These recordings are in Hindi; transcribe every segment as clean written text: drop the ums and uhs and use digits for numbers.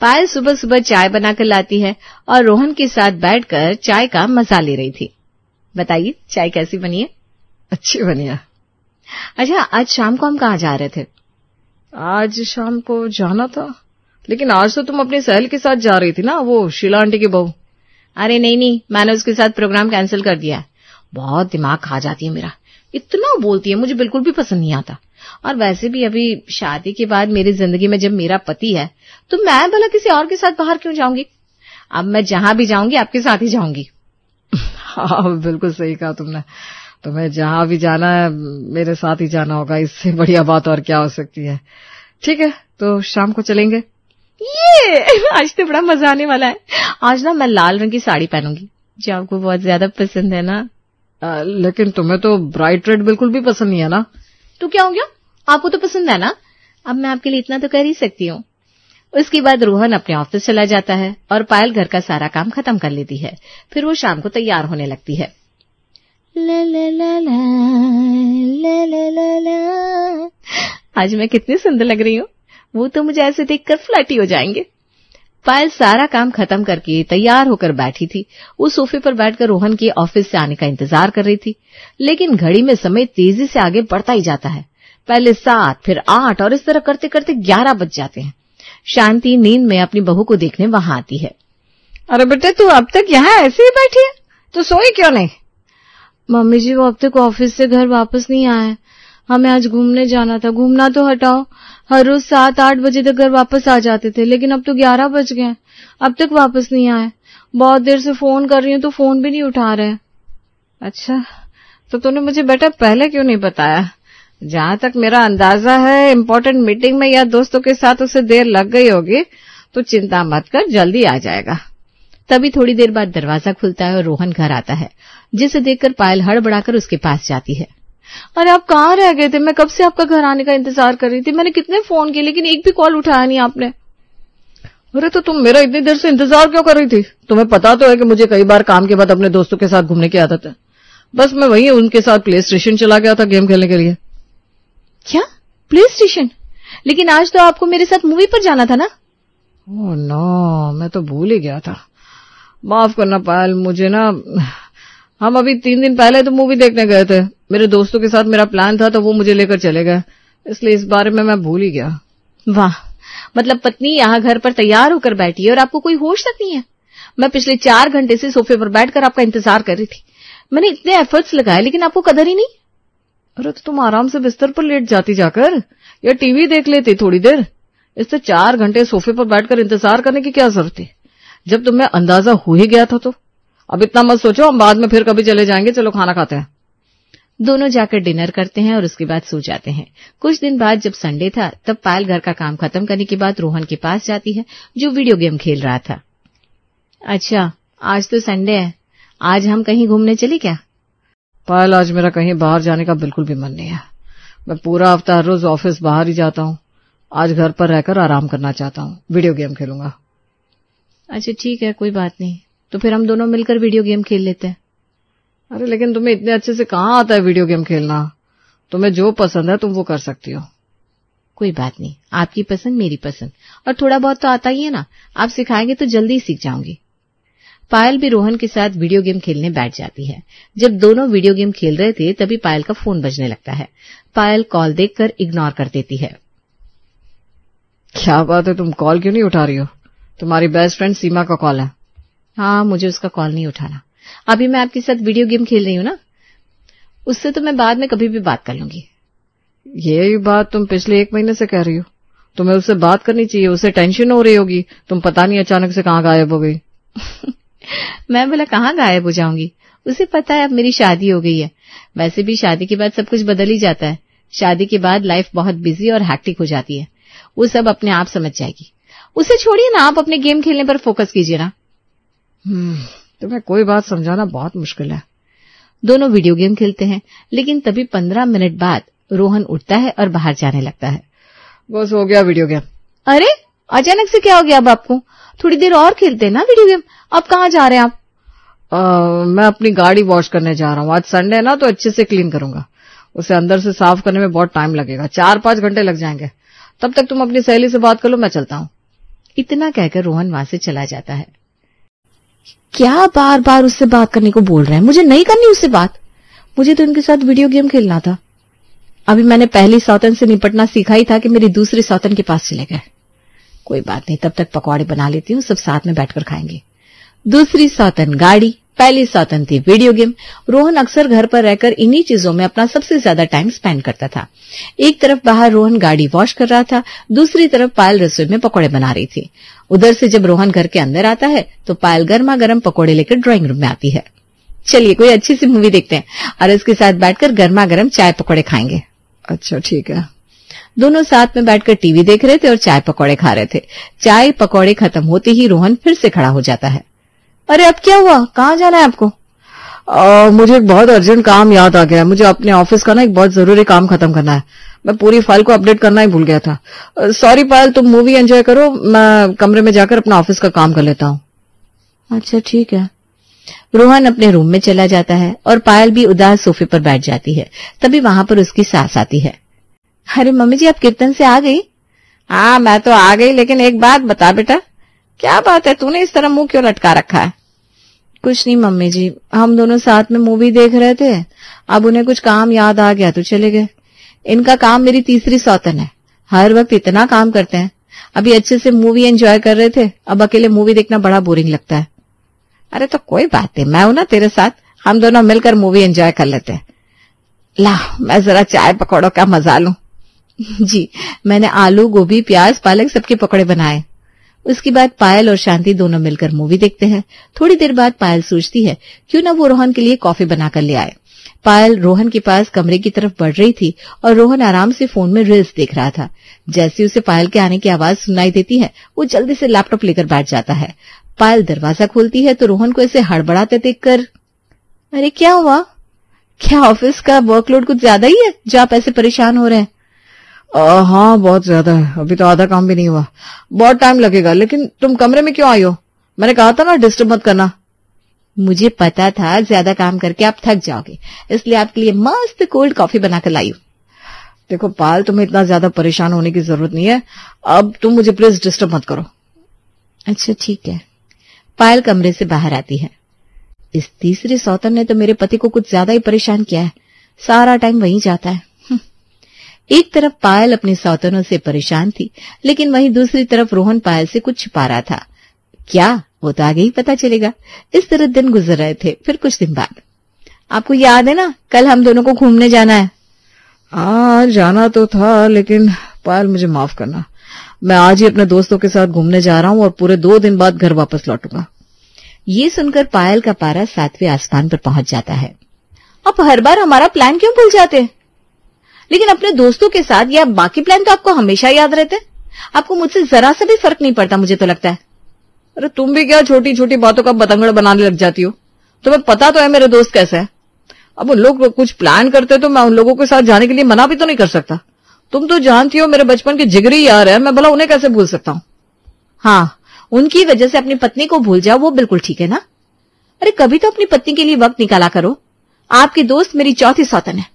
पायल सुबह सुबह चाय बनाकर लाती है और रोहन के साथ बैठकर चाय का मजा ले रही थी। बताइए चाय कैसी बनी है? अच्छी बनी है। अच्छा, आज शाम को हम कहाँ जा रहे थे? आज शाम को जाना था, लेकिन आज तो तुम अपनी सहेली के साथ जा रही थी ना, वो शीला आंटी की बहू। अरे नहीं, मैंने उसके साथ प्रोग्राम कैंसिल कर दिया है। बहुत दिमाग खा जाती है मेरा, इतना बोलती है, मुझे बिल्कुल भी पसंद नहीं आता। और वैसे भी अभी शादी के बाद मेरी जिंदगी में जब मेरा पति है तो मैं भला किसी और के साथ बाहर क्यों जाऊंगी? अब मैं जहां भी जाऊंगी आपके साथ ही जाऊंगी। हाँ, बिल्कुल सही कहा तुमने। तुम्हें जहां भी जाना है मेरे साथ ही जाना होगा, इससे बढ़िया बात और क्या हो सकती है। ठीक है, तो शाम को चलेंगे। ये आज तो बड़ा मजा आने वाला है। आज ना मैं लाल रंग की साड़ी पहनूंगी जो आपको बहुत ज्यादा पसंद है ना। लेकिन तुम्हें तो ब्राइट रेड बिल्कुल भी पसंद नहीं है ना। तो क्या हो गया, आपको तो पसंद है ना। अब मैं आपके लिए इतना तो कर ही सकती हूँ। उसके बाद रोहन अपने ऑफिस चला जाता है और पायल घर का सारा काम खत्म कर लेती है। फिर वो शाम को तैयार होने लगती है। ला ला ला ला, ला ला ला ला। आज मैं कितनी सुंदर लग रही हूँ, वो तो मुझे ऐसे देखकर फ्लर्टी हो जाएंगे। पायल सारा काम खत्म करके तैयार होकर बैठी थी। वो सोफे पर बैठकर रोहन के ऑफिस से आने का इंतजार कर रही थी, लेकिन घड़ी में समय तेजी से आगे बढ़ता ही जाता है। पहले 7, फिर 8 और इस तरह करते करते 11 बज जाते हैं। शांति नींद में अपनी बहू को देखने वहां आती है। अरे बेटे, तू अब तक यहाँ ऐसे ही बैठी है, तो सोई क्यों नहीं? मम्मी जी, वो अब तक ऑफिस से घर वापस नहीं आए। हमें आज घूमने जाना था। घूमना तो हटाओ, हर रोज 7-8 बजे तक घर वापस आ जाते थे, लेकिन अब तो 11 बज गए, अब तक वापस नहीं आए। बहुत देर से फोन कर रही हूँ तो फोन भी नहीं उठा रहे। अच्छा, तो तूने मुझे बेटा पहले क्यों नहीं बताया? जहां तक मेरा अंदाजा है, इम्पोर्टेंट मीटिंग में या दोस्तों के साथ उसे देर लग गई होगी, तो चिंता मत कर, जल्दी आ जाएगा। तभी थोड़ी देर बाद दरवाजा खुलता है और रोहन घर आता है, जिसे देखकर पायल हड़बड़ाकर उसके पास जाती है। अरे आप कहाँ रह गए थे? मैं कब से आपका घर आने का इंतजार कर रही थी। मैंने कितने फोन किए, लेकिन एक भी कॉल उठाया नहीं आपने। अरे तो तुम मेरा इतनी देर से इंतजार क्यों कर रही थी? तुम्हें पता तो है कि मुझे कई बार काम के बाद अपने दोस्तों के साथ घूमने की आदत है। बस मैं वहीं उनके साथ प्ले स्टेशन चला गया था गेम खेलने के लिए। क्या प्ले स्टेशन? लेकिन आज तो आपको मेरे साथ मूवी पर जाना था ना। ओह नो, मैं तो भूल ही गया था। माफ करना पायल, मुझे ना, हम अभी 3 दिन पहले तो मूवी देखने गए थे। मेरे दोस्तों के साथ मेरा प्लान था तो वो मुझे लेकर चले गए, इसलिए इस बारे में मैं भूल ही गया। वाह, मतलब पत्नी यहाँ घर पर तैयार होकर बैठी है और आपको कोई होश तक नहीं है। मैं पिछले 4 घंटे से सोफे पर बैठकर आपका इंतजार कर रही थी। मैंने इतने एफर्ट्स लगाए, लेकिन आपको कदर ही नहीं। अरे तो तुम आराम से बिस्तर पर लेट जाती जाकर, या टीवी देख लेती थोड़ी देर। इससे 4 घंटे सोफे पर बैठकर इंतजार करने की क्या जरूरत थी, जब तुम्हें अंदाजा हो ही गया था तो। अब इतना मत सोचो, हम बाद में फिर कभी चले जाएंगे। चलो खाना खाते हैं। दोनों जाकर डिनर करते हैं और उसके बाद सो जाते हैं। कुछ दिन बाद जब संडे था, तब पायल घर का काम खत्म करने के बाद रोहन के पास जाती है, जो वीडियो गेम खेल रहा था। अच्छा, आज तो संडे है, आज हम कहीं घूमने चले क्या? पायल, आज मेरा कहीं बाहर जाने का बिल्कुल भी मन नहीं है। मैं पूरा हफ्ता हर रोज ऑफिस बाहर ही जाता हूँ। आज घर पर रहकर आराम करना चाहता हूँ, वीडियो गेम खेलूंगा। अच्छा ठीक है, कोई बात नहीं, तो फिर हम दोनों मिलकर वीडियो गेम खेल लेते हैं। अरे लेकिन तुम्हें इतने अच्छे से कहाँ आता है वीडियो गेम खेलना? तुम्हें जो पसंद है तुम वो कर सकती हो। कोई बात नहीं, आपकी पसंद मेरी पसंद, और थोड़ा बहुत तो आता ही है ना। आप सिखाएंगे तो जल्दी सीख जाऊंगी। पायल भी रोहन के साथ वीडियो गेम खेलने बैठ जाती है। जब दोनों वीडियो गेम खेल रहे थे, तभी पायल का फोन बजने लगता है। पायल कॉल देखकर इग्नोर कर देती है। क्या बात है, तुम कॉल क्यों नहीं उठा रही हो? तुम्हारी बेस्ट फ्रेंड सीमा का कॉल है। हाँ, मुझे उसका कॉल नहीं उठाना। अभी मैं आपके साथ वीडियो गेम खेल रही हूँ ना, उससे तो मैं बाद में कभी भी बात कर लूंगी। यही बात तुम पिछले 1 महीने से कह रही हो। तुम्हें उससे बात करनी चाहिए, उसे टेंशन हो रही होगी। तुम पता नहीं अचानक से कहाँ गायब हो गई। मैं बोला कहाँ गायब हो जाऊंगी, उसे पता है अब मेरी शादी हो गई है। वैसे भी शादी के बाद सब कुछ बदल ही जाता है। शादी के बाद लाइफ बहुत बिजी और हैक्टिक हो जाती है, वो सब अपने आप समझ जाएगी। उसे छोड़िए ना, आप अपने गेम खेलने पर फोकस कीजिए ना। तुम्हें कोई बात समझाना बहुत मुश्किल है। दोनों वीडियो गेम खेलते हैं, लेकिन तभी 15 मिनट बाद रोहन उठता है और बाहर जाने लगता है। बस हो गया वीडियो गेम। अरे अचानक से क्या हो गया अब आपको? थोड़ी देर और खेलते हैं ना वीडियो गेम। अब कहाँ जा रहे हैं आप? मैं अपनी गाड़ी वॉश करने जा रहा हूँ। आज संडे है ना, तो अच्छे से क्लीन करूंगा। उसे अंदर से साफ करने में बहुत टाइम लगेगा, 4-5 घंटे लग जाएंगे। तब तक तुम अपनी सहेली से बात कर लो, मैं चलता हूँ। इतना कहकर रोहन वहां से चला जाता है। क्या बार बार उससे बात करने को बोल रहे हैं? मुझे नहीं करनी उससे बात। मुझे तो उनके साथ वीडियो गेम खेलना था। अभी मैंने पहली सौतन से निपटना सीखा ही था कि मेरी दूसरी सौतन के पास चले गए। कोई बात नहीं, तब तक पकौड़े बना लेती हूँ, सब साथ में बैठकर खाएंगे। दूसरी सौतन गाड़ी, पहली सौतन थी वीडियो गेम। रोहन अक्सर घर पर रहकर इन्हीं चीजों में अपना सबसे ज्यादा टाइम स्पेंड करता था। एक तरफ बाहर रोहन गाड़ी वॉश कर रहा था, दूसरी तरफ पायल रसोई में पकौड़े बना रही थी। उधर से जब रोहन घर के अंदर आता है तो पायल गर्मा गर्म पकौड़े लेकर ड्राइंग रूम में आती है। चलिए कोई अच्छी सी मूवी देखते हैं और इसके साथ बैठकर गर्मा गर्म चाय पकौड़े खाएंगे। अच्छा ठीक है। दोनों साथ में बैठकर टीवी देख रहे थे और चाय पकौड़े खा रहे थे। चाय पकौड़े खत्म होते ही रोहन फिर से खड़ा हो जाता है। अरे अब क्या हुआ? कहाँ जाना है आपको? मुझे एक बहुत अर्जेंट काम याद आ गया। मुझे अपने ऑफिस का ना एक बहुत जरूरी काम खत्म करना है। मैं पूरी फाइल को अपडेट करना ही भूल गया था। सॉरी पायल, तुम मूवी एंजॉय करो, मैं कमरे में जाकर अपना ऑफिस का काम कर लेता हूँ। अच्छा ठीक है। रोहन अपने रूम में चला जाता है और पायल भी उदास सोफे पर बैठ जाती है। तभी वहां पर उसकी सास आती है। अरे मम्मी जी, आप कीर्तन से आ गई? हाँ मैं तो आ गई, लेकिन एक बात बता बेटा। क्या बात है, तूने इस तरह मुंह क्यों लटका रखा है? कुछ नहीं मम्मी जी, हम दोनों साथ में मूवी देख रहे थे, अब उन्हें कुछ काम याद आ गया तो चले गए। इनका काम मेरी तीसरी सौतन है, हर वक्त इतना काम करते हैं। अभी अच्छे से मूवी एंजॉय कर रहे थे, अब अकेले मूवी देखना बड़ा बोरिंग लगता है। अरे तो कोई बात नहीं, मैं हूं ना तेरे साथ, हम दोनों मिलकर मूवी एंजॉय कर लेते हैं। ला मैं जरा चाय पकौड़ों का मजा लूं। जी, मैंने आलू, गोभी, प्याज, पालक सबके पकौड़े बनाए। उसके बाद पायल और शांति दोनों मिलकर मूवी देखते हैं। थोड़ी देर बाद पायल सोचती है क्यों ना वो रोहन के लिए कॉफी बनाकर ले आए। पायल रोहन के पास कमरे की तरफ बढ़ रही थी और रोहन आराम से फोन में रील्स देख रहा था। जैसे उसे पायल के आने की आवाज सुनाई देती है, वो जल्दी से लैपटॉप लेकर बैठ जाता है। पायल दरवाजा खोलती है तो रोहन को ऐसे हड़बड़ाते देखकर, अरे क्या हुआ? क्या ऑफिस का वर्कलोड कुछ ज्यादा ही है जो आप ऐसे परेशान हो रहे हैं? हाँ बहुत ज्यादा है, अभी तो आधा काम भी नहीं हुआ, बहुत टाइम लगेगा। लेकिन तुम कमरे में क्यों आई हो? मैंने कहा था ना डिस्टर्ब मत करना। मुझे पता था ज्यादा काम करके आप थक जाओगे, इसलिए आपके लिए मस्त कोल्ड कॉफी बनाकर लाई हूं। देखो पायल, तुम्हें इतना ज्यादा परेशान होने की जरूरत नहीं है, अब तुम मुझे प्लीज डिस्टर्ब मत करो। अच्छा ठीक है। पायल कमरे से बाहर आती है। इस तीसरी सौतन ने तो मेरे पति को कुछ ज्यादा ही परेशान किया है, सारा टाइम वहीं जाता है। एक तरफ पायल अपनी सौतनों से परेशान थी, लेकिन वहीं दूसरी तरफ रोहन पायल से कुछ छिपा रहा था। क्या, वो तो आगे ही पता चलेगा। इस तरह दिन गुजर रहे थे। फिर कुछ दिन बाद, आपको याद है ना कल हम दोनों को घूमने जाना है? हाँ जाना तो था, लेकिन पायल मुझे माफ करना, मैं आज ही अपने दोस्तों के साथ घूमने जा रहा हूँ और पूरे 2 दिन बाद घर वापस लौटूंगा। ये सुनकर पायल का पारा 7वें आसमान पर पहुंच जाता है। आप हर बार हमारा प्लान क्यों भूल जाते हैं? लेकिन अपने दोस्तों के साथ या बाकी प्लान तो आपको हमेशा याद रहते हैं। आपको मुझसे जरा सा भी फर्क नहीं पड़ता, मुझे तो लगता है। अरे तुम भी क्या छोटी छोटी बातों का बतंगड़ बनाने लग जाती हो? तुम्हें पता तो है मेरे दोस्त कैसे है। अब उन लोग कुछ प्लान करते तो मैं उन लोगों के साथ जाने के लिए मना भी तो नहीं कर सकता। तुम तो जानती हो मेरे बचपन के जिगरी यार है, मैं भला उन्हें कैसे भूल सकता हूँ? हाँ, उनकी वजह से अपनी पत्नी को भूल जाओ, वो बिल्कुल ठीक है ना। अरे कभी तो अपनी पत्नी के लिए वक्त निकाला करो। आपकी दोस्त मेरी चौथी सौतन है,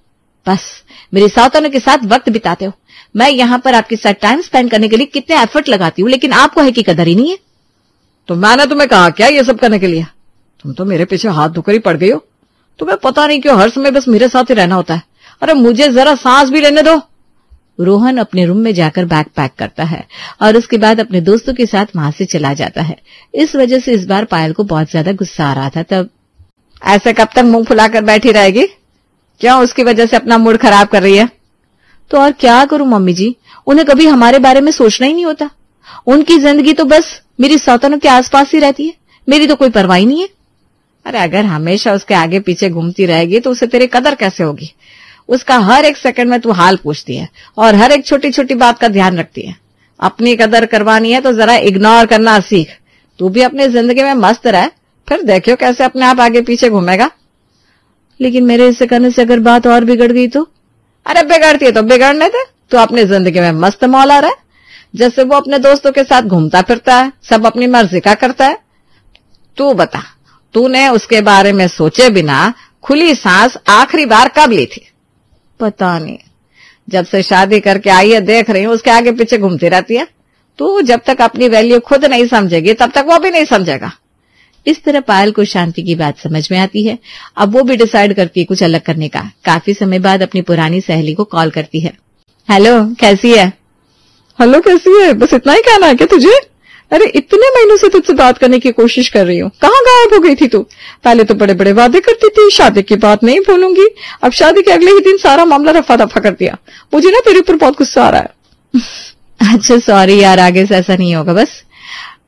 बस मेरी सौतनों के साथ वक्त बिताते हो। मैं यहाँ पर आपके साथ टाइम स्पेंड करने के लिए कितने एफर्ट लगाती हूँ, लेकिन आपको है कि कदर ही नहीं है। तो मैंने तुम्हें कहा क्या ये सब करने के लिए? तुम तो मेरे पीछे हाथ धोकर ही पड़ गई हो। तुम्हें पता नहीं क्यों हर समय बस मेरे साथ ही रहना होता है। अरे मुझे जरा सांस भी लेने दो। रोहन अपने रूम में जाकर बैग पैक करता है और उसके बाद अपने दोस्तों के साथ वहां से चला जाता है। इस वजह से इस बार पायल को बहुत ज्यादा गुस्सा आ रहा था। तब ऐसे कब तक मुंह फुलाकर बैठी रहेगी? क्यों उसकी वजह से अपना मूड खराब कर रही है? तो और क्या करूं मम्मी जी, उन्हें कभी हमारे बारे में सोचना ही नहीं होता। उनकी जिंदगी तो बस मेरी सौतनों के आसपास ही रहती है, मेरी तो कोई परवाह ही नहीं है। अरे अगर हमेशा उसके आगे पीछे घूमती रहेगी तो उसे तेरी कदर कैसे होगी? उसका हर एक सेकंड में तू हाल पूछती है और हर एक छोटी छोटी बात का ध्यान रखती है। अपनी कदर करवानी है तो जरा इग्नोर करना सीख। तू भी अपनी जिंदगी में मस्त रह, फिर देखियो कैसे अपने आप आगे पीछे घूमेगा। लेकिन मेरे ऐसे करने से अगर बात और बिगड़ गई तो? अरे बिगड़ती है तो बिगड़ने दे, तू अपनी जिंदगी में मस्त मौला रहे। जैसे वो अपने दोस्तों के साथ घूमता फिरता है, सब अपनी मर्जी का करता है। तू बता, तूने उसके बारे में सोचे बिना खुली सांस आखिरी बार कब ली थी? पता नहीं, जब से शादी करके आई है देख रही हूँ उसके आगे पीछे घूमती रहती है। तो जब तक अपनी वैल्यू खुद नहीं समझेगी तब तक वो भी नहीं समझेगा। इस तरह पायल को शांति की बात समझ में आती है। अब वो भी डिसाइड करती है कुछ अलग करने का। काफी समय बाद अपनी पुरानी सहेली को कॉल करती है। हेलो, कैसी है? हेलो, कैसी है? बस इतना ही कहना है क्या तुझे? अरे इतने महीनों से तुझसे बात करने की कोशिश कर रही हूँ, कहाँ गायब हो गई थी तू? पहले तो बड़े बड़े वादे करती थी, शादी की बात नहीं भूलूंगी। अब शादी के अगले ही दिन सारा मामला रफा दफा कर दिया। मुझे ना तेरे ऊपर बहुत गुस्सा आ रहा है। अच्छा सॉरी यार, आगे से ऐसा नहीं होगा। बस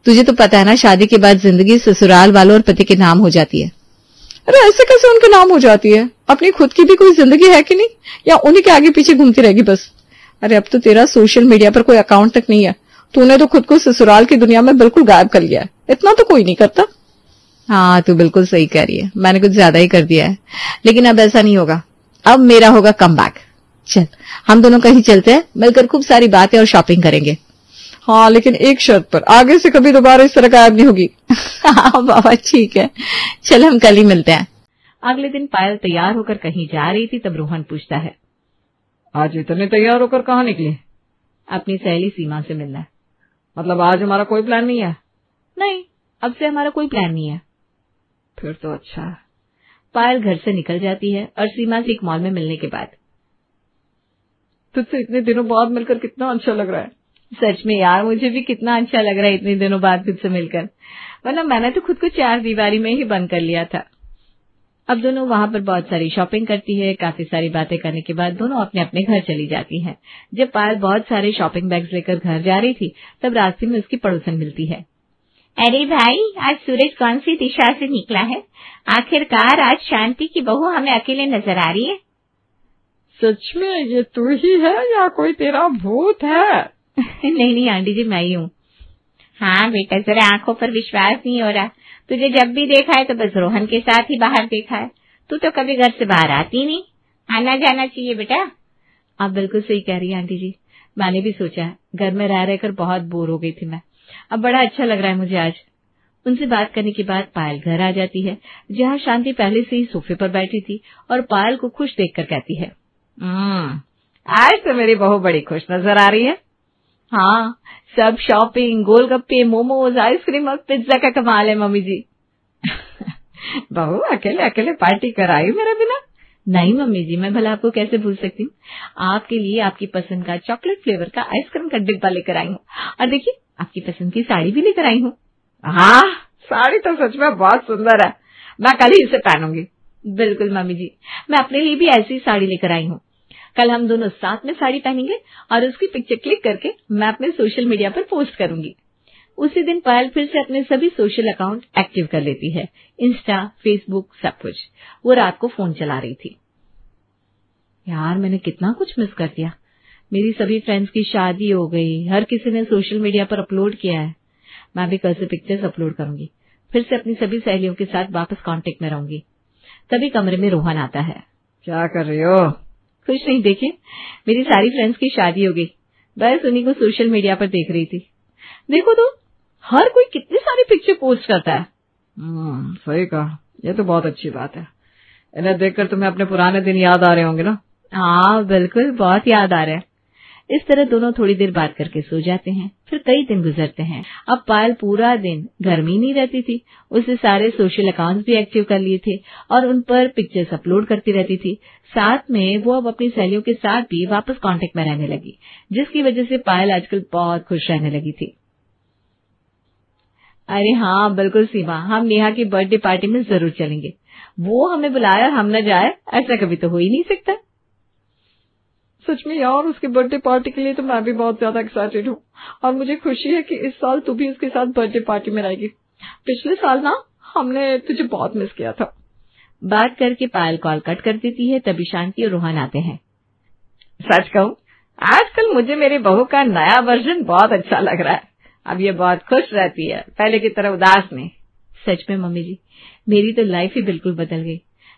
तुझे तो पता है ना, शादी के बाद जिंदगी ससुराल वालों और पति के नाम हो जाती है। अरे ऐसे कैसे उनके नाम हो जाती है? अपनी खुद की भी कोई जिंदगी है कि नहीं, या उन्हीं के आगे पीछे घूमती रहेगी बस? अरे अब तो तेरा सोशल मीडिया पर कोई अकाउंट तक नहीं है। तूने तो खुद को ससुराल की दुनिया में बिल्कुल गायब कर लिया है। इतना तो कोई नहीं करता। हाँ, तू बिल्कुल सही कह रही है, मैंने कुछ ज्यादा ही कर दिया है। लेकिन अब ऐसा नहीं होगा, अब मेरा होगा कम बैक। चल हम दोनों कहीं चलते हैं, मिलकर खूब सारी बातें और शॉपिंग करेंगे। हाँ, लेकिन एक शर्त पर, आगे से कभी दोबारा इस तरह गायब नहीं होगी। हाँ बाबा ठीक है, चल हम कल ही मिलते हैं। अगले दिन पायल तैयार होकर कहीं जा रही थी, तब रोहन पूछता है, आज इतने तैयार होकर कहाँ निकली? अपनी सहेली सीमा से मिलना है। मतलब आज हमारा कोई प्लान नहीं है? नहीं, अब से हमारा कोई प्लान नहीं है। फिर तो अच्छा है। पायल घर से निकल जाती है और सीमा से एक मॉल में मिलने के बाद, तुझसे इतने दिनों बाद मिलकर कितना अच्छा लग रहा है। सच में यार, मुझे भी कितना अच्छा लग रहा है इतने दिनों बाद तुझसे मिलकर, वरना मैंने तो खुद को 4 दीवारी में ही बंद कर लिया था। अब दोनों वहां पर बहुत सारी शॉपिंग करती है। काफी सारी बातें करने के बाद दोनों अपने अपने घर चली जाती हैं। जब पायल बहुत सारे शॉपिंग बैग्स लेकर घर जा रही थी, तब रास्ते में उसकी पड़ोसन मिलती है। अरे भाई, आज सूरज कौन सी दिशा से निकला है? आखिरकार आज शांति की बहू हमें अकेले नजर आ रही है। सच में ये तू ही है या कोई तेरा भूत है? नहीं नहीं आंटी जी, मैं ही हूँ। हाँ बेटा, जरा आंखों पर विश्वास नहीं हो रहा। तुझे जब भी देखा है तो बस रोहन के साथ ही बाहर देखा है। तू तो कभी घर से बाहर आती नहीं। आना जाना चाहिए बेटा। आप बिल्कुल सही कह रही है आंटी जी, मैंने भी सोचा है, घर में रह रहकर बहुत बोर हो गई थी मैं। अब बड़ा अच्छा लग रहा है मुझे आज। उनसे बात करने के बाद पायल घर आ जाती है, जहाँ शांति पहले से ही सोफे पर बैठी थी और पायल को खुश देखकर कहती है, आज तो मेरी बहू बड़ी खुश नजर आ रही है। हाँ, सब शॉपिंग, गोलगप्पे, मोमोज, आइसक्रीम और पिज्जा का कमाल है मम्मी जी। बहू अकेले अकेले पार्टी कराई मेरे बिना? नहीं मम्मी जी, मैं भला आपको कैसे भूल सकती हूँ। आपके लिए आपकी पसंद का चॉकलेट फ्लेवर का आइसक्रीम का डिब्बा लेकर आई हूँ, और देखिए आपकी पसंद की साड़ी भी लेकर आई हूँ। हाँ, साड़ी तो सच में बहुत सुंदर है, मैं कल ही इसे पहनूंगी। बिल्कुल मम्मी जी, मैं अपने लिए भी ऐसी साड़ी लेकर आई हूँ। कल हम दोनों साथ में साड़ी पहनेंगे और उसकी पिक्चर क्लिक करके मैं अपने सोशल मीडिया पर पोस्ट करूंगी। उसी दिन पायल फिर से अपने सभी सोशल अकाउंट एक्टिव कर लेती है, इंस्टा, फेसबुक, सब कुछ। वो रात को फोन चला रही थी। यार, मैंने कितना कुछ मिस कर दिया। मेरी सभी फ्रेंड्स की शादी हो गई, हर किसी ने सोशल मीडिया पर अपलोड किया है। मैं भी कल से पिक्चर्स अपलोड करूंगी, फिर से अपनी सभी सहेलियों के साथ वापस कांटेक्ट में रहूंगी। तभी कमरे में रोहन आता है। क्या कर रही हो? कुछ नहीं, देखिए मेरी सारी फ्रेंड्स की शादी हो गई, बस उन्हीं को सोशल मीडिया पर देख रही थी। देखो तो, हर कोई कितनी सारी पिक्चर पोस्ट करता है। सही कहा, ये तो बहुत अच्छी बात है। इन्हें देखकर तुम्हें अपने पुराने दिन याद आ रहे होंगे ना? हाँ बिल्कुल, बहुत याद आ रहे हैं। इस तरह दोनों थोड़ी देर बात करके सो जाते हैं। फिर कई दिन गुजरते हैं। अब पायल पूरा दिन घर में ही नहीं रहती थी, उसे सारे सोशल अकाउंट्स भी एक्टिव कर लिए थे और उन पर पिक्चर्स अपलोड करती रहती थी। साथ में वो अब अपनी सहेलियों के साथ भी वापस कांटेक्ट में रहने लगी, जिसकी वजह से पायल आजकल बहुत खुश रहने लगी थी। अरे हाँ बिल्कुल सीमा, हम नेहा की बर्थडे पार्टी में जरूर चलेंगे। वो हमें बुलाए और हम न जाए, ऐसा कभी तो हो ही नहीं सकता। सच में यार, उसकी बर्थडे पार्टी के लिए तो मैं भी बहुत ज्यादा एक्साइटेड हूँ, और मुझे खुशी है कि इस साल तू भी उसके साथ बर्थडे पार्टी में रहेगी। पिछले साल ना हमने तुझे बहुत मिस किया था। बात करके पायल कॉल कट कर देती है। तभी शांति और रोहन आते हैं। सच कहूँ, आजकल मुझे मेरी बहू का नया वर्जन बहुत अच्छा लग रहा है। अब ये बहुत खुश रहती है, पहले की तरह उदास नहीं। सच में मम्मी जी, मेरी तो लाइफ ही बिल्कुल बदल गई।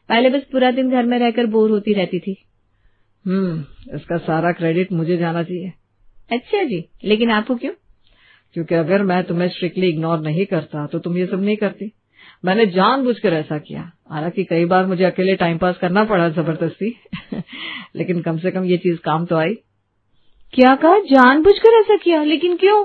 पहले बस पूरा दिन घर में रहकर बोर होती रहती थी। इसका सारा क्रेडिट मुझे जाना चाहिए। अच्छा जी, लेकिन आपको क्यों? क्योंकि अगर मैं तुम्हें स्ट्रिक्टली इग्नोर नहीं करता तो तुम ये सब नहीं करती। मैंने जानबूझकर ऐसा किया, हालांकि कई बार मुझे अकेले टाइम पास करना पड़ा जबरदस्ती लेकिन कम से कम ये चीज काम तो आई। क्या कहा? जानबूझकर ऐसा किया, लेकिन क्यों?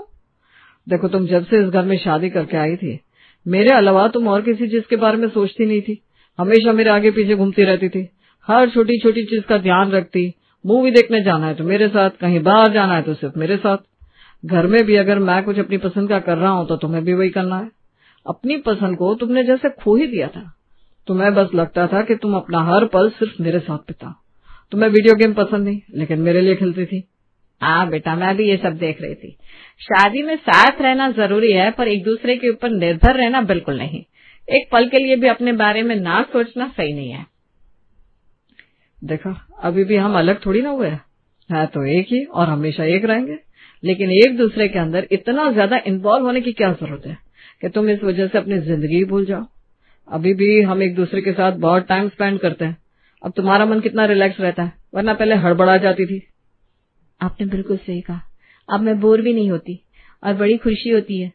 देखो, तुम जब से इस घर में शादी करके आई थी, मेरे अलावा तुम और किसी चीज के बारे में सोचती नहीं थी। हमेशा मेरे आगे पीछे घूमती रहती थी, हर छोटी छोटी चीज का ध्यान रखती। मूवी देखने जाना है तो मेरे साथ, कहीं बाहर जाना है तो सिर्फ मेरे साथ। घर में भी अगर मैं कुछ अपनी पसंद का कर रहा हूं तो तुम्हें भी वही करना है। अपनी पसंद को तुमने जैसे खो ही दिया था। तुम्हें बस लगता था कि तुम अपना हर पल सिर्फ मेरे साथ बिताओ। तुम्हें वीडियो गेम पसंद नहीं, लेकिन मेरे लिए खेलती थी। हाँ बेटा, मैं भी ये सब देख रही थी। शादी में साथ रहना जरूरी है, पर एक दूसरे के ऊपर निर्भर रहना बिल्कुल नहीं। एक पल के लिए भी अपने बारे में ना सोचना सही नहीं है। देखा, अभी भी हम अलग थोड़ी ना हुए हैं तो एक ही और हमेशा एक रहेंगे। लेकिन एक दूसरे के अंदर इतना ज्यादा इन्वॉल्व होने की क्या जरूरत है कि तुम इस वजह से अपनी जिंदगी भूल जाओ। अभी भी हम एक दूसरे के साथ बहुत टाइम स्पेंड करते हैं। अब तुम्हारा मन कितना रिलैक्स रहता है, वरना पहले हड़बड़ा जाती थी। आपने बिल्कुल सही कहा। अब मैं बोर भी नहीं होती और बड़ी खुशी होती है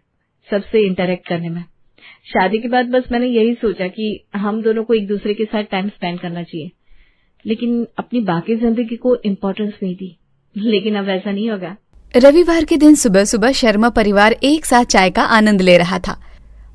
सबसे इंटरेक्ट करने में। शादी के बाद बस मैंने यही सोचा कि हम दोनों को एक दूसरे के साथ टाइम स्पेंड करना चाहिए, लेकिन अपनी बाकी जिंदगी को इम्पोर्टेंस नहीं दी। लेकिन अब ऐसा नहीं होगा। रविवार के दिन सुबह सुबह शर्मा परिवार एक साथ चाय का आनंद ले रहा था।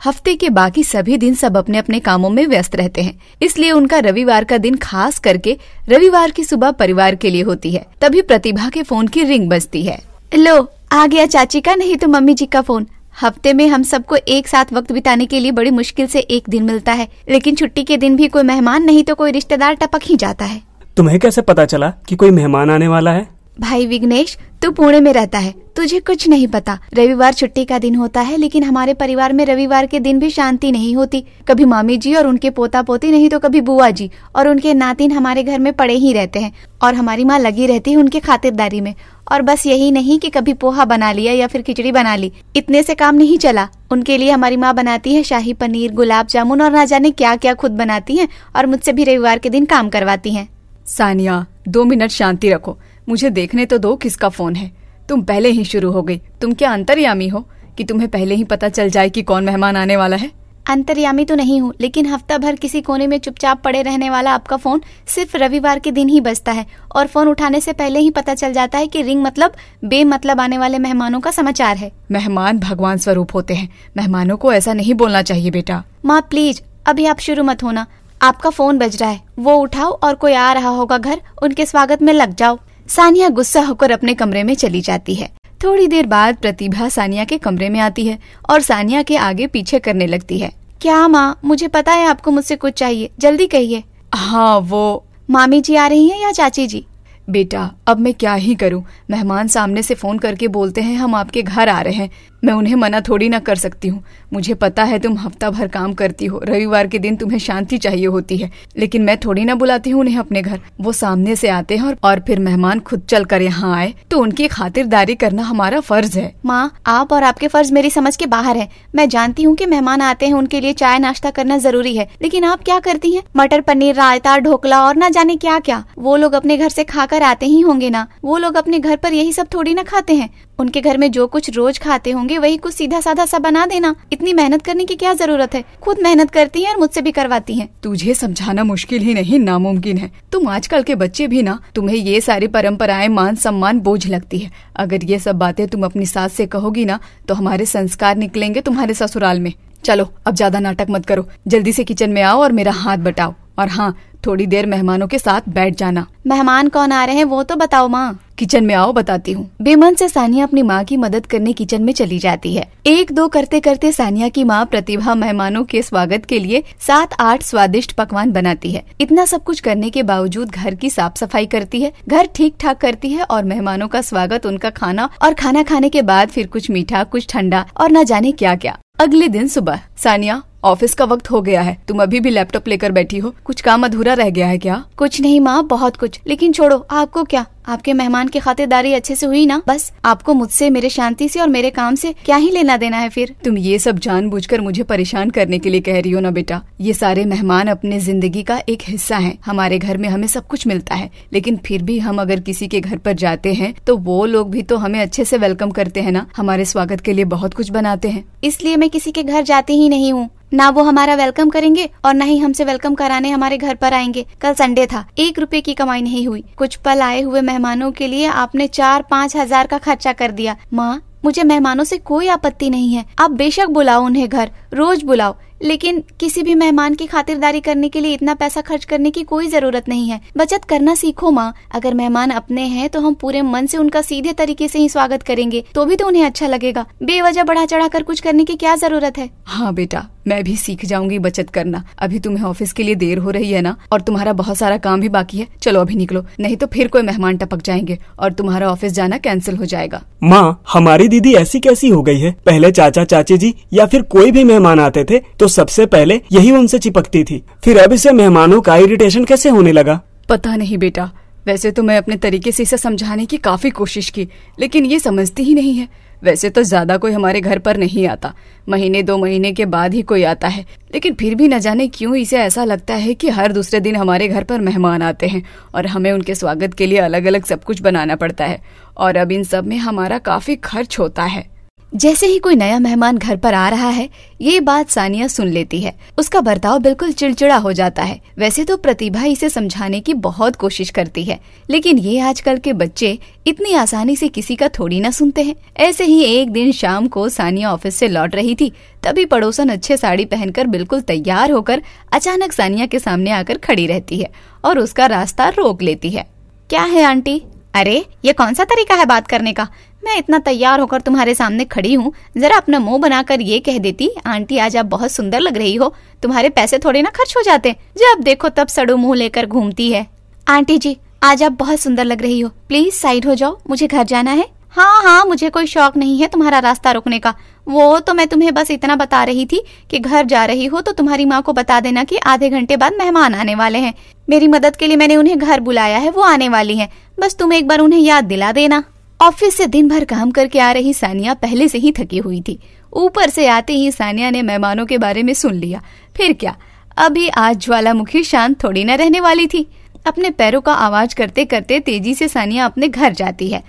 हफ्ते के बाकी सभी दिन सब अपने अपने कामों में व्यस्त रहते हैं, इसलिए उनका रविवार का दिन खास करके रविवार की सुबह परिवार के लिए होती है। तभी प्रतिभा के फोन की रिंग बजती है। लो, आ गया चाची का नहीं तो मम्मी जी का फोन। हफ्ते में हम सबको एक साथ वक्त बिताने के लिए बड़ी मुश्किल से एक दिन मिलता है, लेकिन छुट्टी के दिन भी कोई मेहमान नहीं तो कोई रिश्तेदार टपक ही जाता है। तुम्हें कैसे पता चला कि कोई मेहमान आने वाला है? भाई विघ्नेश, तू पुणे में रहता है, तुझे कुछ नहीं पता। रविवार छुट्टी का दिन होता है, लेकिन हमारे परिवार में रविवार के दिन भी शांति नहीं होती। कभी मामी जी और उनके पोता पोती, नहीं तो कभी बुआ जी और उनके नातिन हमारे घर में पड़े ही रहते हैं, और हमारी माँ लगी रहती है उनके खातिरदारी में। और बस यही नहीं कि कभी पोहा बना लिया या फिर खिचड़ी बना ली, इतने से काम नहीं चला। उनके लिए हमारी माँ बनाती है शाही पनीर, गुलाब जामुन और ना जाने क्या क्या खुद बनाती है, और मुझसे भी रविवार के दिन काम करवाती है। सानिया, 2 मिनट शांति रखो, मुझे देखने तो दो किसका फोन है। तुम पहले ही शुरू हो गई। तुम क्या अंतर्यामी हो कि तुम्हें पहले ही पता चल जाए कि कौन मेहमान आने वाला है? अंतर्यामी तो नहीं हूँ, लेकिन हफ्ता भर किसी कोने में चुपचाप पड़े रहने वाला आपका फोन सिर्फ रविवार के दिन ही बजता है, और फोन उठाने से पहले ही पता चल जाता है कि रिंग मतलब बेमतलब आने वाले मेहमानों का समाचार है। मेहमान भगवान स्वरूप होते हैं, मेहमानों को ऐसा नहीं बोलना चाहिए बेटा। माँ प्लीज, अभी आप शुरू मत होना। आपका फोन बज रहा है, वो उठाओ और कोई आ रहा होगा घर, उनके स्वागत में लग जाओ। सानिया गुस्सा होकर अपने कमरे में चली जाती है। थोड़ी देर बाद प्रतिभा सानिया के कमरे में आती है और सानिया के आगे पीछे करने लगती है। क्या माँ, मुझे पता है आपको मुझसे कुछ चाहिए, जल्दी कहिए। हाँ, वो मामी जी आ रही हैं या चाची जी? बेटा, अब मैं क्या ही करूं, मेहमान सामने से फोन करके बोलते हैं हम आपके घर आ रहे हैं, मैं उन्हें मना थोड़ी ना कर सकती हूँ। मुझे पता है तुम हफ्ता भर काम करती हो, रविवार के दिन तुम्हें शांति चाहिए होती है, लेकिन मैं थोड़ी ना बुलाती हूँ उन्हें अपने घर। वो सामने से आते हैं और फिर मेहमान खुद चल कर यहाँ आए तो उनकी खातिरदारी करना हमारा फर्ज है। माँ, आप और आपके फर्ज मेरी समझ के बाहर है। मैं जानती हूँ कि मेहमान आते हैं, उनके लिए चाय नाश्ता करना जरूरी है, लेकिन आप क्या करती हैं? मटर पनीर, रायता, ढोकला और न जाने क्या क्या। वो लोग अपने घर से खाकर आते ही होंगे ना, वो लोग अपने घर पर यही सब थोड़ी ना खाते हैं। उनके घर में जो कुछ रोज खाते होंगे वही कुछ सीधा साधा सा बना देना। इतनी मेहनत करने की क्या जरूरत है? खुद मेहनत करती हैं और मुझसे भी करवाती हैं। तुझे समझाना मुश्किल ही नहीं, नामुमकिन है। तुम आजकल के बच्चे भी ना, तुम्हें ये सारी परंपराएं मान सम्मान बोझ लगती है। अगर ये सब बातें तुम अपनी सास से कहोगी ना तो हमारे संस्कार निकलेंगे तुम्हारे ससुराल में। चलो अब ज्यादा नाटक मत करो, जल्दी से किचन में आओ और मेरा हाथ बटाओ, और हाँ, थोड़ी देर मेहमानों के साथ बैठ जाना। मेहमान कौन आ रहे हैं वो तो बताओ माँ। किचन में आओ, बताती हूँ। बेमन से सानिया अपनी माँ की मदद करने किचन में चली जाती है। 1-2 करते करते सानिया की माँ प्रतिभा मेहमानों के स्वागत के लिए 7-8 स्वादिष्ट पकवान बनाती है। इतना सब कुछ करने के बावजूद घर की साफ सफाई करती है, घर ठीक ठाक करती है, और मेहमानों का स्वागत, उनका खाना, और खाना खाने के बाद फिर कुछ मीठा, कुछ ठंडा और न जाने क्या क्या। अगले दिन सुबह, सानिया, ऑफिस का वक्त हो गया है, तुम अभी भी लैपटॉप लेकर बैठी हो, कुछ काम अधूरा रह गया है क्या? कुछ नहीं माँ, बहुत कुछ, लेकिन छोड़ो, आपको क्या, आपके मेहमान की खातिरदारी अच्छे से हुई ना? बस आपको मुझसे, मेरे शांति से और मेरे काम से क्या ही लेना देना है फिर? तुम ये सब जानबूझकर मुझे परेशान करने के लिए कह रही हो ना बेटा। ये सारे मेहमान अपने जिंदगी का एक हिस्सा हैं। हमारे घर में हमें सब कुछ मिलता है, लेकिन फिर भी हम अगर किसी के घर पर जाते हैं तो वो लोग भी तो हमें अच्छे से वेलकम करते हैं ना, हमारे स्वागत के लिए बहुत कुछ बनाते हैं। इसलिए मैं किसी के घर जाती ही नहीं हूँ, ना वो हमारा वेलकम करेंगे और न ही हमसे वेलकम कराने हमारे घर पर आएंगे। कल संडे था, 1 रुपए की कमाई नहीं हुई। कुछ पल आए हुए मेहमानों के लिए आपने 4-5 हजार का खर्चा कर दिया। माँ, मुझे मेहमानों से कोई आपत्ति नहीं है, आप बेशक बुलाओ उन्हें घर, रोज बुलाओ, लेकिन किसी भी मेहमान की खातिरदारी करने के लिए इतना पैसा खर्च करने की कोई जरूरत नहीं है। बचत करना सीखो माँ। अगर मेहमान अपने हैं तो हम पूरे मन से उनका सीधे तरीके से ही स्वागत करेंगे, तो भी तो उन्हें अच्छा लगेगा। बेवजह बढ़ा चढ़ा कर कुछ करने की क्या जरूरत है। हाँ बेटा, मैं भी सीख जाऊंगी बचत करना। अभी तुम्हें ऑफिस के लिए देर हो रही है ना, और तुम्हारा बहुत सारा काम भी बाकी है। चलो अभी निकलो, नहीं तो फिर कोई मेहमान टपक जाएंगे और तुम्हारा ऑफिस जाना कैंसिल हो जाएगा। माँ, हमारी दीदी ऐसी कैसी हो गई है? पहले चाचा चाची जी या फिर कोई भी मेहमान आते थे तो सबसे पहले यही उनसे चिपकती थी, फिर अब इसे मेहमानों का इरिटेशन कैसे होने लगा? पता नहीं बेटा, वैसे तो मैं अपने तरीके से इसे समझाने की काफी कोशिश की, लेकिन ये समझती ही नहीं है। वैसे तो ज्यादा कोई हमारे घर पर नहीं आता, महीने 2 महीने के बाद ही कोई आता है, लेकिन फिर भी न जाने क्यों इसे ऐसा लगता है कि हर दूसरे दिन हमारे घर पर मेहमान आते हैं और हमें उनके स्वागत के लिए अलग अलग सब कुछ बनाना पड़ता है, और अब इन सब में हमारा काफी खर्च होता है। जैसे ही कोई नया मेहमान घर पर आ रहा है, ये बात सानिया सुन लेती है। उसका बर्ताव बिल्कुल चिड़चिड़ा हो जाता है। वैसे तो प्रतिभा इसे समझाने की बहुत कोशिश करती है, लेकिन ये आजकल के बच्चे इतनी आसानी से किसी का थोड़ी ना सुनते हैं। ऐसे ही एक दिन शाम को सानिया ऑफिस से लौट रही थी, तभी पड़ोसन अच्छे साड़ी पहनकर बिल्कुल तैयार होकर अचानक सानिया के सामने आकर खड़ी रहती है और उसका रास्ता रोक लेती है। क्या है आंटी? अरे ये कौन सा तरीका है बात करने का? मैं इतना तैयार होकर तुम्हारे सामने खड़ी हूँ, जरा अपना मुंह बनाकर ये कह देती, आंटी आज आप बहुत सुंदर लग रही हो, तुम्हारे पैसे थोड़े ना खर्च हो जाते, जब देखो तब सड़ू मुंह लेकर घूमती है। आंटी जी आज आप बहुत सुंदर लग रही हो, प्लीज साइड हो जाओ, मुझे घर जाना है। हाँ, मुझे कोई शौक नहीं है तुम्हारा रास्ता रोकने का। वो तो मैं तुम्हें बस इतना बता रही थी कि घर जा रही हो तो तुम्हारी माँ को बता देना कि आधे घंटे बाद मेहमान आने वाले हैं। मेरी मदद के लिए मैंने उन्हें घर बुलाया है, वो आने वाली हैं, बस तुम एक बार उन्हें याद दिला देना। ऑफिस से दिन भर काम करके आ रही सानिया पहले से ही थकी हुई थी। ऊपर से आते ही सानिया ने मेहमानों के बारे में सुन लिया। फिर क्या, अभी आज ज्वालामुखी शांत थोड़ी न रहने वाली थी। अपने पैरों का आवाज करते करते तेजी से सानिया अपने घर जाती है।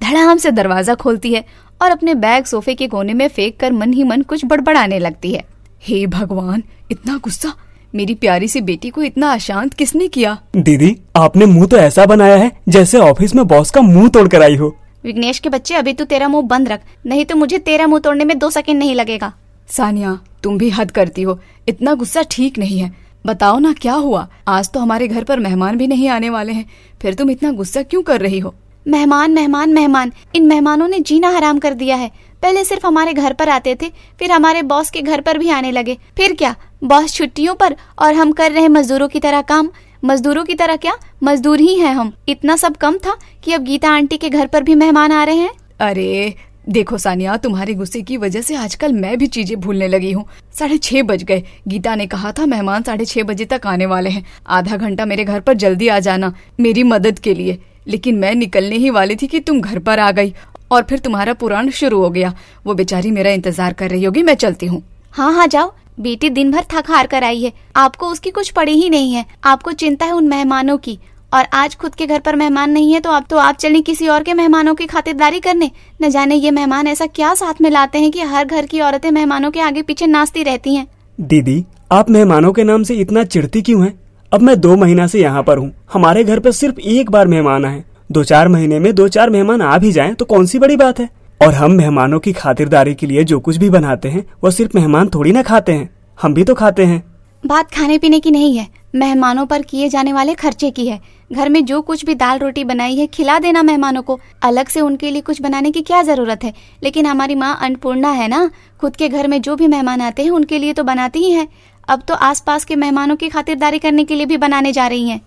धड़ाम से दरवाजा खोलती है और अपने बैग सोफे के कोने में फेंक कर मन ही मन कुछ बड़बड़ाने लगती है। हे भगवान, इतना गुस्सा! मेरी प्यारी सी बेटी को इतना अशांत किसने किया? दीदी, आपने मुंह तो ऐसा बनाया है जैसे ऑफिस में बॉस का मुंह तोड़ कर आई हो। विघ्नेश के बच्चे, अभी तू तेरा मुंह बंद रख, नहीं तो मुझे तेरा मुंह तोड़ने में 2 सेकंड नहीं लगेगा। सानिया, तुम भी हद करती हो, इतना गुस्सा ठीक नहीं है। बताओ ना क्या हुआ? आज तो हमारे घर पर मेहमान भी नहीं आने वाले हैं, फिर तुम इतना गुस्सा क्यों कर रही हो? मेहमान मेहमान मेहमान, इन मेहमानों ने जीना हराम कर दिया है। पहले सिर्फ हमारे घर पर आते थे, फिर हमारे बॉस के घर पर भी आने लगे। फिर क्या, बॉस छुट्टियों पर और हम कर रहे मजदूरों की तरह काम। मजदूरों की तरह क्या, मजदूर ही हैं हम। इतना सब कम था कि अब गीता आंटी के घर पर भी मेहमान आ रहे हैं। अरे देखो सानिया, तुम्हारे गुस्से की वजह से आजकल मैं भी चीजें भूलने लगी हूँ। 6:30 बज गए। गीता ने कहा था मेहमान 6:30 बजे तक आने वाले हैं, आधा घंटा मेरे घर पर जल्दी आ जाना मेरी मदद के लिए। लेकिन मैं निकलने ही वाली थी कि तुम घर पर आ गई और फिर तुम्हारा पुराण शुरू हो गया। वो बेचारी मेरा इंतजार कर रही होगी, मैं चलती हूँ। हाँ जाओ, बेटी दिन भर थक हार कर आई है, आपको उसकी कुछ पड़ी ही नहीं है। आपको चिंता है उन मेहमानों की, और आज खुद के घर पर मेहमान नहीं है तो आप चलें किसी और के मेहमानों की खातिरदारी करने। न जाने ये मेहमान ऐसा क्या साथ में लाते हैं कि हर घर की औरतें मेहमानों के आगे पीछे नाचती रहती हैं। दीदी, आप मेहमानों के नाम से इतना चिढ़ती क्यों हैं? अब मैं 2 महीना से यहाँ पर हूँ, हमारे घर पर सिर्फ एक बार मेहमान आए। 2-4 महीने में 2-4 मेहमान आ भी जाएं तो कौन सी बड़ी बात है। और हम मेहमानों की खातिरदारी के लिए जो कुछ भी बनाते हैं वो सिर्फ मेहमान थोड़ी ना खाते हैं, हम भी तो खाते हैं। बात खाने पीने की नहीं है, मेहमानों पर किए जाने वाले खर्चे की है। घर में जो कुछ भी दाल रोटी बनाई है खिला देना मेहमानों को, अलग से उनके लिए कुछ बनाने की क्या जरूरत है। लेकिन हमारी माँ अन्नपूर्णा है ना, खुद के घर में जो भी मेहमान आते हैं उनके लिए तो बनाती ही है। अब तो आसपास के मेहमानों की खातिरदारी करने के लिए भी बनाने जा रही हैं।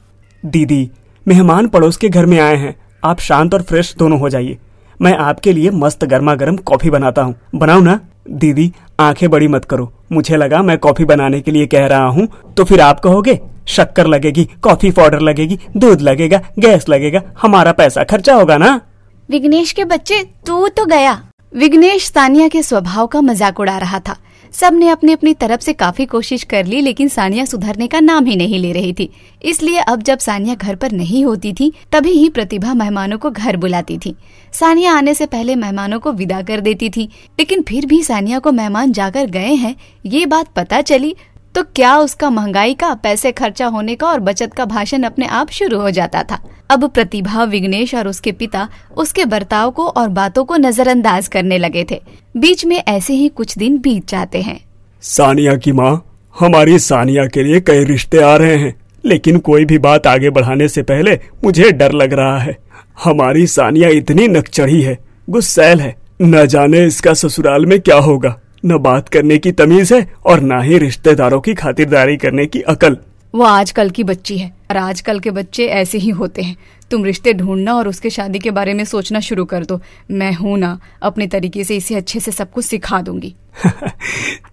दीदी, मेहमान पड़ोस के घर में आए हैं, आप शांत और फ्रेश दोनों हो जाइए। मैं आपके लिए मस्त गर्मा गर्म कॉफी बनाता हूँ, बनाऊं ना? दीदी, आंखें बड़ी मत करो, मुझे लगा मैं कॉफी बनाने के लिए कह रहा हूँ तो फिर आप कहोगे शक्कर लगेगी, कॉफी पाउडर लगेगी, दूध लगेगा, गैस लगेगा, हमारा पैसा खर्चा होगा ना। विघ्नेश के बच्चे, तू तो गया। विघ्नेश सानिया के स्वभाव का मजाक उड़ा रहा था। सबने अपनी अपनी तरफ से काफी कोशिश कर ली, लेकिन सानिया सुधरने का नाम ही नहीं ले रही थी। इसलिए अब जब सानिया घर पर नहीं होती थी तभी ही प्रतिभा मेहमानों को घर बुलाती थी। सानिया आने से पहले मेहमानों को विदा कर देती थी, लेकिन फिर भी सानिया को मेहमान जाकर गए हैं ये बात पता चली तो क्या उसका महंगाई का, पैसे खर्चा होने का और बचत का भाषण अपने आप शुरू हो जाता था। अब प्रतिभा, विघ्नेश और उसके पिता उसके बर्ताव को और बातों को नजरअंदाज करने लगे थे। बीच में ऐसे ही कुछ दिन बीत जाते हैं। सानिया की माँ, हमारी सानिया के लिए कई रिश्ते आ रहे हैं, लेकिन कोई भी बात आगे बढ़ाने से पहले मुझे डर लग रहा है। हमारी सानिया इतनी नकचढ़ी है, गुस्सैल है, न जाने इसका ससुराल में क्या होगा। न बात करने की तमीज है और न ही रिश्तेदारों की खातिरदारी करने की अकल। वो आजकल की बच्ची है और आजकल के बच्चे ऐसे ही होते हैं। तुम रिश्ते ढूंढना और उसके शादी के बारे में सोचना शुरू कर दो। मैं हूं ना, अपने तरीके से इसे अच्छे से सब कुछ सिखा दूंगी।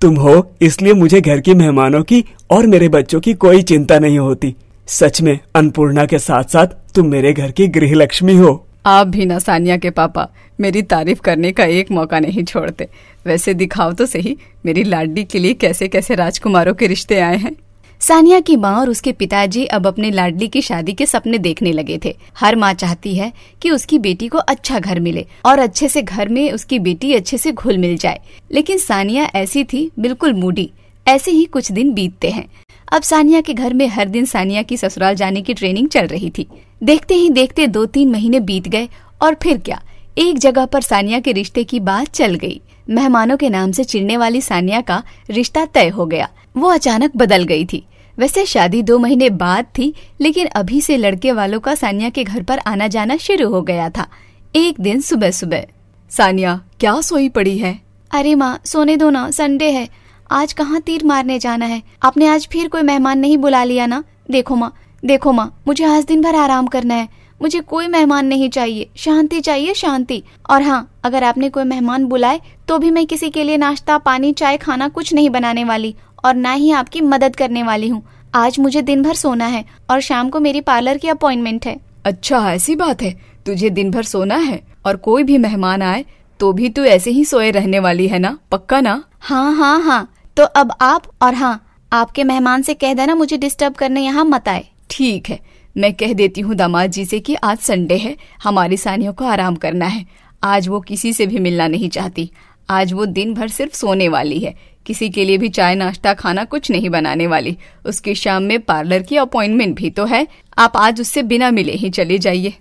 तुम हो, इसलिए मुझे घर की मेहमानों की और मेरे बच्चों की कोई चिंता नहीं होती। सच में अन्नपूर्णा के साथ साथ तुम मेरे घर की गृह लक्ष्मी हो। आप भी ना सानिया के पापा मेरी तारीफ करने का एक मौका नहीं छोड़ते। वैसे दिखाओ तो सही, मेरी लाडली के लिए कैसे कैसे राजकुमारों के रिश्ते आए हैं। सानिया की माँ और उसके पिताजी अब अपने लाडली की शादी के सपने देखने लगे थे। हर माँ चाहती है कि उसकी बेटी को अच्छा घर मिले और अच्छे से घर में उसकी बेटी अच्छे से घुल मिल जाए, लेकिन सानिया ऐसी थी, बिल्कुल मूडी। ऐसे ही कुछ दिन बीतते हैं। अब सानिया के घर में हर दिन सानिया की ससुराल जाने की ट्रेनिंग चल रही थी। देखते ही देखते 2-3 महीने बीत गए और फिर क्या, एक जगह पर सानिया के रिश्ते की बात चल गई। मेहमानों के नाम से चिढ़ने वाली सानिया का रिश्ता तय हो गया। वो अचानक बदल गई थी। वैसे शादी 2 महीने बाद थी, लेकिन अभी से लड़के वालों का सानिया के घर पर आना जाना शुरू हो गया था। एक दिन सुबह सुबह, सानिया क्या सोई पड़ी है? अरे माँ सोने दो ना, संडे है, आज कहाँ तीर मारने जाना है। आपने आज फिर कोई मेहमान नहीं बुला लिया ना? देखो माँ, मुझे आज दिन भर आराम करना है। मुझे कोई मेहमान नहीं चाहिए, शांति चाहिए, शांति। और हाँ, अगर आपने कोई मेहमान बुलाए तो भी मैं किसी के लिए नाश्ता, पानी, चाय, खाना कुछ नहीं बनाने वाली और ना ही आपकी मदद करने वाली हूँ। आज मुझे दिन भर सोना है और शाम को मेरी पार्लर की अपॉइंटमेंट है। अच्छा ऐसी बात है, तुझे दिन भर सोना है और कोई भी मेहमान आए तो भी तू ऐसे ही सोए रहने वाली है ना? पक्का ना? हाँ। तो अब आप और हाँ, आपके मेहमान से कह देना मुझे डिस्टर्ब करने यहाँ मत आए। ठीक है, मैं कह देती हूँ दामाद जी से कि आज संडे है, हमारी सानियों को आराम करना है। आज वो किसी से भी मिलना नहीं चाहती। आज वो दिन भर सिर्फ सोने वाली है, किसी के लिए भी चाय, नाश्ता, खाना कुछ नहीं बनाने वाली। उसकी शाम में पार्लर की अपॉइंटमेंट भी तो है। आप आज उससे बिना मिले ही चले जाइए।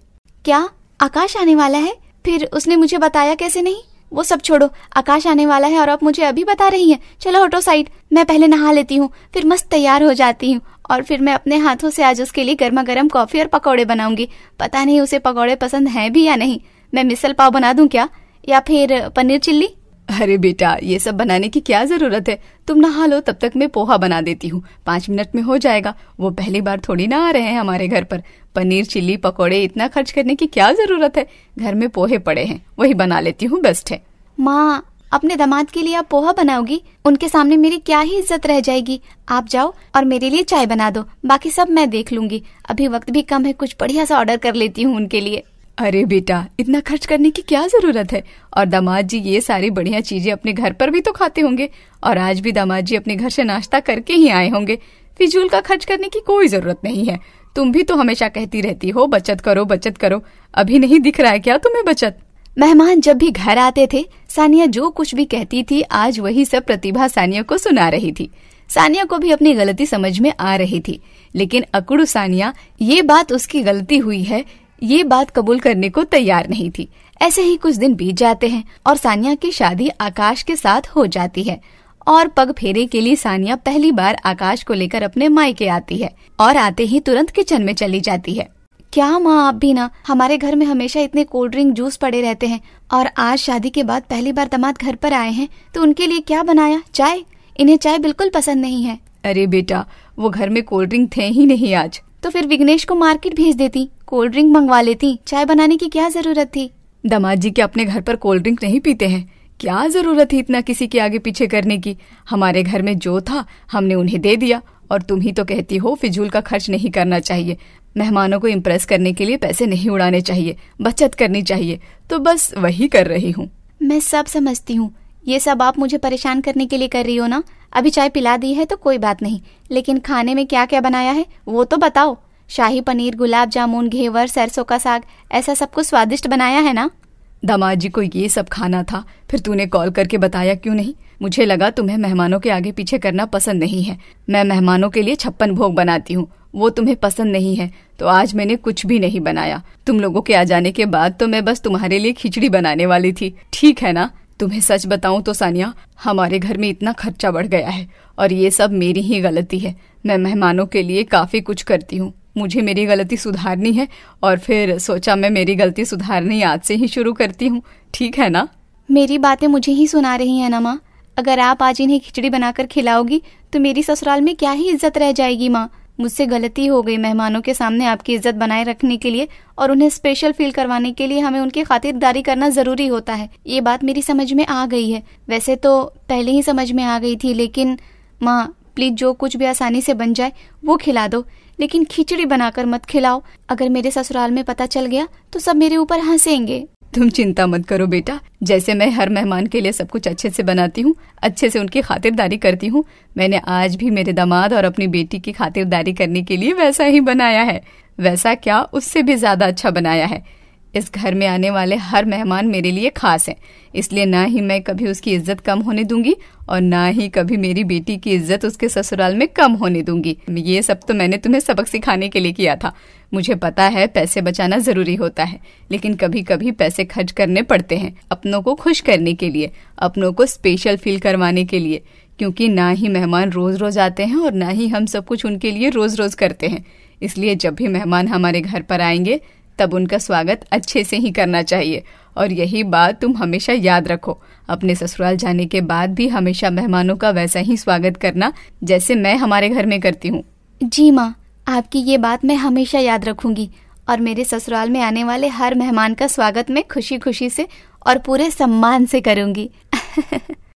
क्या आकाश आने वाला है? फिर उसने मुझे बताया कैसे नहीं? वो सब छोड़ो, आकाश आने वाला है और आप मुझे अभी बता रही हैं। चलो हटो साइड, मैं पहले नहा लेती हूँ, फिर मस्त तैयार हो जाती हूँ और फिर मैं अपने हाथों से आज उसके लिए गर्मा गर्म कॉफी और पकौड़े बनाऊंगी। पता नहीं उसे पकौड़े पसंद हैं भी या नहीं। मैं मिसल पाव बना दूं क्या, या फिर पनीर चिल्ली? अरे बेटा, ये सब बनाने की क्या जरूरत है? तुम नहा लो, तब तक मैं पोहा बना देती हूँ। 5 मिनट में हो जाएगा। वो पहली बार थोड़ी ना आ रहे हैं हमारे घर पर। पनीर चिल्ली, पकौड़े, इतना खर्च करने की क्या जरूरत है? घर में पोहे पड़े हैं, वही बना लेती हूँ, बेस्ट है। माँ, अपने दामाद के लिए आप पोहा बनाओगी? उनके सामने मेरी क्या ही इज्जत रह जाएगी। आप जाओ और मेरे लिए चाय बना दो, बाकी सब मैं देख लूंगी। अभी वक्त भी कम है, कुछ बढ़िया सा ऑर्डर कर लेती हूँ उनके लिए। अरे बेटा, इतना खर्च करने की क्या जरूरत है? और दामाद जी ये सारी बढ़िया चीजें अपने घर पर भी तो खाते होंगे और आज भी दामाद जी अपने घर से नाश्ता करके ही आए होंगे। फिजूल का खर्च करने की कोई जरूरत नहीं है। तुम भी तो हमेशा कहती रहती हो बचत करो, बचत करो। अभी नहीं दिख रहा है क्या तुम्हें बचत? मेहमान जब भी घर आते थे, सानिया जो कुछ भी कहती थी, आज वही सब प्रतिभा सानिया को सुना रही थी। सानिया को भी अपनी गलती समझ में आ रही थी, लेकिन अकड़ू सानिया ये बात उसकी गलती हुई है, ये बात कबूल करने को तैयार नहीं थी। ऐसे ही कुछ दिन बीत जाते हैं और सानिया की शादी आकाश के साथ हो जाती है और पग फेरे के लिए सानिया पहली बार आकाश को लेकर अपने मायके आती है और आते ही तुरंत किचन में चली जाती है। क्या माँ, आप भी ना, हमारे घर में हमेशा इतने कोल्ड ड्रिंक, जूस पड़े रहते हैं और आज शादी के बाद पहली बार दामाद घर पर आए हैं तो उनके लिए क्या बनाया? चाय? इन्हें चाय बिल्कुल पसंद नहीं है। अरे बेटा, वो घर में कोल्ड ड्रिंक थे ही नहीं आज। तो फिर विघ्नेश को मार्केट भेज देती, कोल्ड ड्रिंक मंगवा लेती। चाय बनाने की क्या जरूरत थी? दामाद जी के अपने घर पर कोल्ड ड्रिंक नहीं पीते हैं, क्या जरूरत थी इतना किसी के आगे पीछे करने की? हमारे घर में जो था हमने उन्हें दे दिया। और तुम ही तो कहती हो फिजूल का खर्च नहीं करना चाहिए, मेहमानों को इम्प्रेस करने के लिए पैसे नहीं उड़ाने चाहिए, बचत करनी चाहिए। तो बस वही कर रही हूँ। मैं सब समझती हूँ, ये सब आप मुझे परेशान करने के लिए कर रही हो ना। अभी चाय पिला दी है तो कोई बात नहीं, लेकिन खाने में क्या क्या बनाया है वो तो बताओ। शाही पनीर, गुलाब जामुन, घेवर, सरसों का साग, ऐसा सब कुछ स्वादिष्ट बनाया है ना? दामाद जी को ये सब खाना था, फिर तूने कॉल करके बताया क्यों नहीं? मुझे लगा तुम्हें मेहमानों के आगे पीछे करना पसंद नहीं है। मैं मेहमानों के लिए 56 भोग बनाती हूँ, वो तुम्हें पसंद नहीं है, तो आज मैंने कुछ भी नहीं बनाया। तुम लोगों के आ जाने के बाद तो मैं बस तुम्हारे लिए खिचड़ी बनाने वाली थी, ठीक है ना? तुम्हें सच बताऊं तो सानिया, हमारे घर में इतना खर्चा बढ़ गया है और ये सब मेरी ही गलती है। मैं मेहमानों के लिए काफी कुछ करती हूँ, मुझे मेरी गलती सुधारनी है और फिर सोचा मैं मेरी गलती सुधारनी आज से ही शुरू करती हूँ, ठीक है ना? मेरी बातें मुझे ही सुना रही है ना माँ? अगर आप आज इन्हें खिचड़ी बनाकर खिलाओगी तो मेरी ससुराल में क्या ही इज्जत रह जाएगी माँ। मुझसे गलती हो गई। मेहमानों के सामने आपकी इज्जत बनाए रखने के लिए और उन्हें स्पेशल फील करवाने के लिए हमें उनकी खातिरदारी करना जरूरी होता है। ये बात मेरी समझ में आ गई है। वैसे तो पहले ही समझ में आ गई थी, लेकिन माँ प्लीज जो कुछ भी आसानी से बन जाए वो खिला दो, लेकिन खिचड़ी बनाकर मत खिलाओ। अगर मेरे ससुराल में पता चल गया तो सब मेरे ऊपर हंसेंगे। तुम चिंता मत करो बेटा, जैसे मैं हर मेहमान के लिए सब कुछ अच्छे से बनाती हूँ, अच्छे से उनकी खातिरदारी करती हूँ, मैंने आज भी मेरे दामाद और अपनी बेटी की खातिरदारी करने के लिए वैसा ही बनाया है। वैसा क्या, उससे भी ज्यादा अच्छा बनाया है। इस घर में आने वाले हर मेहमान मेरे लिए खास हैं, इसलिए ना ही मैं कभी उसकी इज्जत कम होने दूंगी और ना ही कभी मेरी बेटी की इज्जत उसके ससुराल में कम होने दूंगी। ये सब तो मैंने तुम्हें सबक सिखाने के लिए किया था। मुझे पता है पैसे बचाना जरूरी होता है, लेकिन कभी कभी पैसे खर्च करने पड़ते हैं अपनों को खुश करने के लिए, अपनों को स्पेशल फील करवाने के लिए, क्योंकि ना ही मेहमान रोज रोज आते हैं और ना ही हम सब कुछ उनके लिए रोज रोज करते हैं। इसलिए जब भी मेहमान हमारे घर पर आएंगे तब उनका स्वागत अच्छे से ही करना चाहिए। और यही बात तुम हमेशा याद रखो, अपने ससुराल जाने के बाद भी हमेशा मेहमानों का वैसा ही स्वागत करना जैसे मैं हमारे घर में करती हूँ। जी माँ, आपकी ये बात मैं हमेशा याद रखूंगी और मेरे ससुराल में आने वाले हर मेहमान का स्वागत मैं खुशी खुशी से और पूरे सम्मान से करूंगी।